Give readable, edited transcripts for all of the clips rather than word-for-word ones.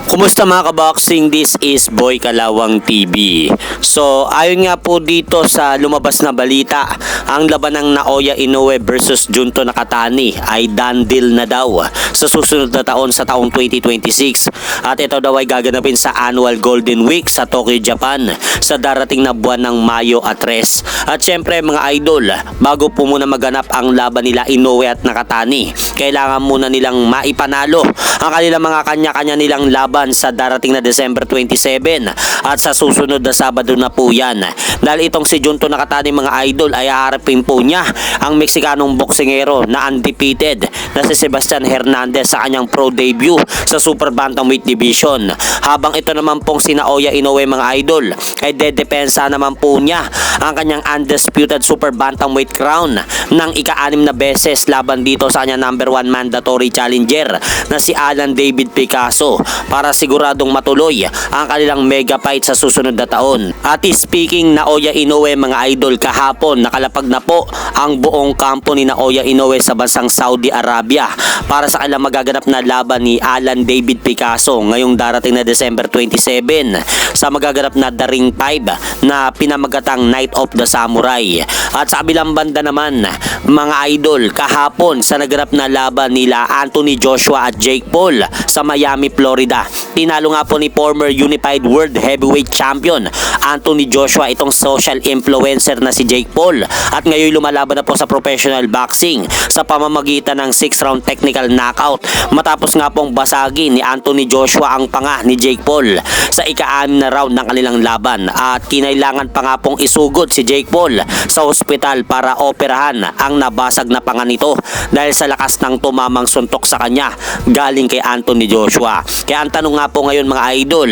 Kumusta mga kaboxing? This is Boy Kalawang TV. So, ayon nga po dito sa lumabas na balita, ang laban ng Naoya Inoue versus Junto Nakatani ay done deal na daw sa susunod na taon sa taong 2026. At ito daw ay gaganapin sa annual Golden Week sa Tokyo, Japan sa darating na buwan ng Mayo at 3. At syempre mga idol, bago po muna maganap ang laban nila Inoue at Nakatani, kailangan muna nilang maipanalo ang kanilang mga kanya-kanya nilang laban sa darating na December 27 at sa susunod na Sabado na po yan. Dahil itong si Junto Nakatani mga idol ay haharapin po niya ang Meksikanong boksingero na undefeated na si Sebastian Hernandez sa kanyang pro debut sa Super Bantamweight Division. Habang ito naman pong si Naoya Inoue mga idol ay dedepensa naman po niya ang kanyang undisputed Super Bantamweight crown ng ika-6 na beses laban dito sa kanyang number 1 mandatory challenger na si Alan David Picasso para siguradong matuloy ang kanilang mega fight sa susunod na taon. At speaking Naoya Inoue mga idol, kahapon nakalapag na po ang buong kampo ni Naoya Inoue sa bansang Saudi Arabia para sa kanilang magaganap na laban ni Alan David Picasso ngayong darating na December 27 sa magaganap na The Ring 5 na pinamagatang Night of the Samurai. At sa kabilang banda naman mga idol, kahapon sa naganap na laban nila Anthony Joshua at Jake Paul sa Miami, Florida, tinalo nga po ni former Unified World Heavyweight Champion Anthony Joshua itong social influencer na si Jake Paul at ngayon lumalaban na po sa professional boxing sa pamamagitan ng 6-round technical knockout matapos nga pong basagin ni Anthony Joshua ang panga ni Jake Paul sa ika-6 na round ng kanilang laban at kinailangan pa nga pong isugod si Jake Paul sa ospital para operahan ang nabasag na panga nito dahil sa lakas ng tumamang suntok sa kanya galing kay Anthony Joshua. Kaya ang tanong nga po ngayon mga idol,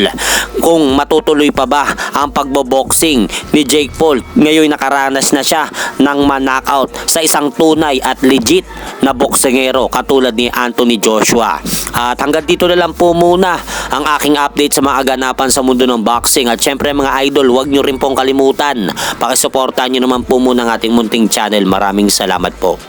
kung matutuloy pa ba ang pagboboxing ni Jake Paul ngayon nakaranas na siya ng man-knockout sa isang tunay at legit na boksingero katulad ni Anthony Joshua. At hanggang dito na lang po muna ang aking update sa mga aganapan sa mundo ng boxing. At syempre mga idol, huwag nyo rin pong kalimutan, pakisuportahan nyo naman po muna ang ating munting channel. Maraming salamat po.